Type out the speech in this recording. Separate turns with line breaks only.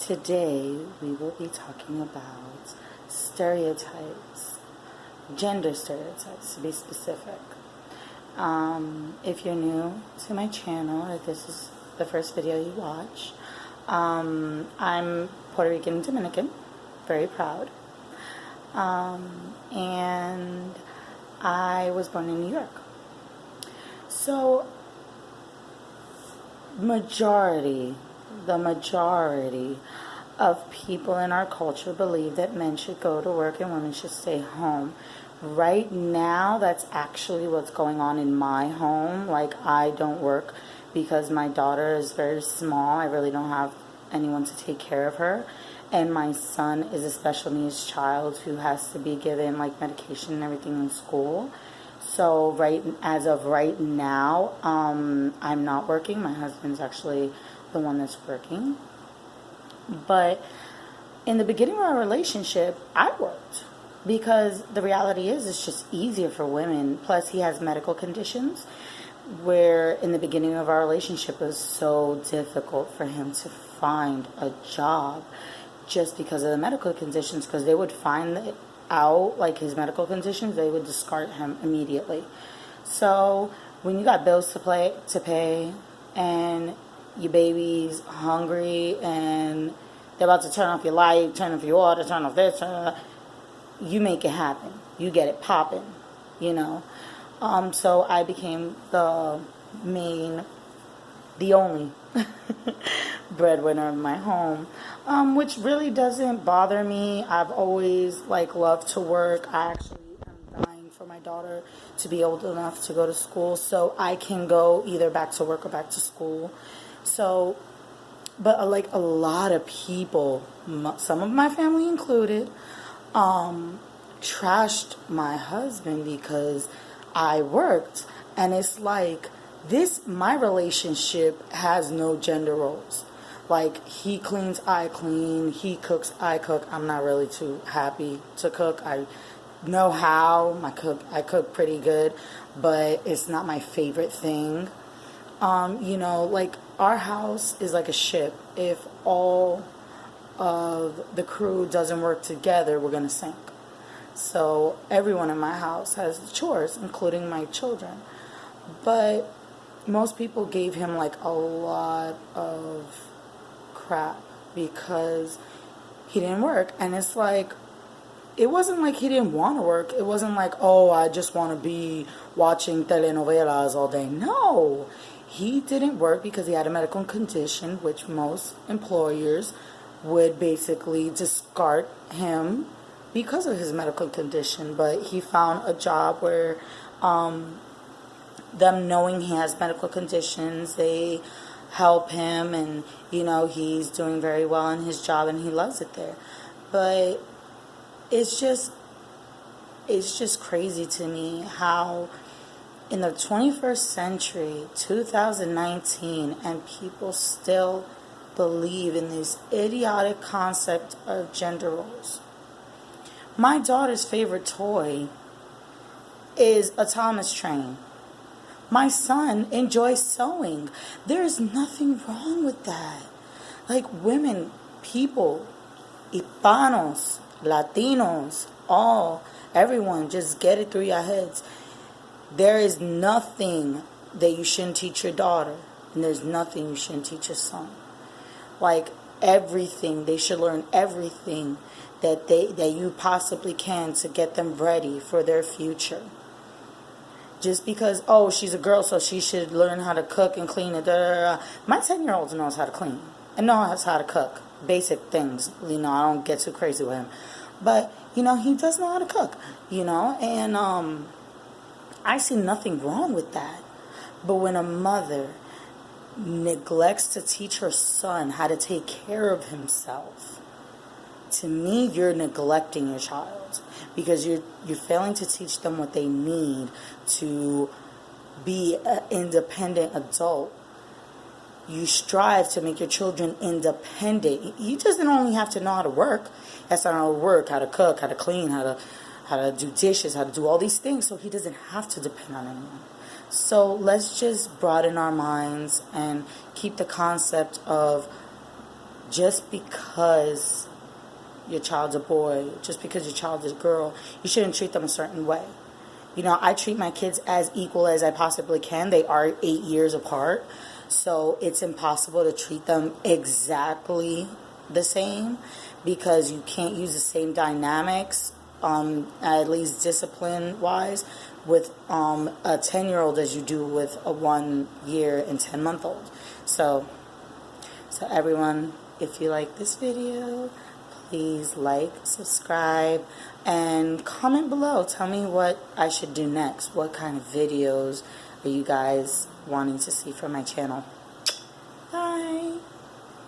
Today we will be talking about stereotypes, gender stereotypes to be specific. If you're new to my channel, if this is the first video you watch, I'm Puerto Rican Dominican, very proud, and I was born in New York. So the majority of people in our culture believe that men should go to work and women should stay home. Right now, that's actually what's going on in my home. Like, I don't work because my daughter is very small. I really don't have anyone to take care of her. And my son is a special needs child who has to be given, like, medication and everything in school. So as of right now, I'm not working. My husband's actually the one that's working. But in the beginning of our relationship, I worked because the reality is it's just easier for women. Plus, he has medical conditions where in the beginning of our relationship it was so difficult for him to find a job just because of the medical conditions, because they would find out, like, his medical conditions, they would discard him immediately. So when you got bills to pay and your baby's hungry and they're about to turn off your light, turn off your water, turn off this, you make it happen. You get it popping, you know. So I became the only breadwinner of my home, which really doesn't bother me. I've always, loved to work. I actually am dying for my daughter to be old enough to go to school so I can go either back to work or back to school. So, but a lot of people, some of my family included, trashed my husband because I worked. And it's like, my relationship has no gender roles. Like, he cleans, I clean. He cooks, I cook. I'm not really too happy to cook. I know how. I cook pretty good, but it's not my favorite thing. Our house is like a ship. If all of the crew doesn't work together, we're going to sink. So everyone in my house has chores, including my children. But most people gave him a lot of crap because he didn't work. And it's like, it wasn't like he didn't want to work. It wasn't like, oh, I just want to be watching telenovelas all day. No, he didn't work because he had a medical condition, which most employers would basically discard him because of his medical condition. But he found a job where them knowing he has medical conditions, they help him, and he's doing very well in his job and he loves it there. But it's just crazy to me how in the 21st century, 2019, and people still believe in this idiotic concept of gender roles. My daughter's favorite toy is a Thomas train. My son enjoys sewing. There is nothing wrong with that. Like, women, people, Hispanos, Latinos, everyone, just get it through your heads. There is nothing that you shouldn't teach your daughter, and there's nothing you shouldn't teach your son. Like, everything, they should learn everything that you possibly can to get them ready for their future. Just because, she's a girl, so she should learn how to cook and clean. My 10-year-old knows how to clean and knows how to cook. Basic things, I don't get too crazy with him. But, he does know how to cook, and I see nothing wrong with that. But when a mother neglects to teach her son how to take care of himself, to me, you're neglecting your child, because you're failing to teach them what they need to be an independent adult. You strive to make your children independent. You just don't only have to know how to work. That's not how to work, how to cook, how to clean, how to do dishes, how to do all these things, so he doesn't have to depend on anyone. So let's just broaden our minds and keep the concept of just because your child's a boy, just because your child is a girl, you shouldn't treat them a certain way. You know, I treat my kids as equal as I possibly can. They are 8 years apart, so it's impossible to treat them exactly the same because you can't use the same dynamics, at least discipline-wise, with a 10-year-old as you do with a 1 year and 10-month-old. So everyone, if you like this video, please like, subscribe, and comment below. Tell me what I should do next. What kind of videos are you guys wanting to see from my channel?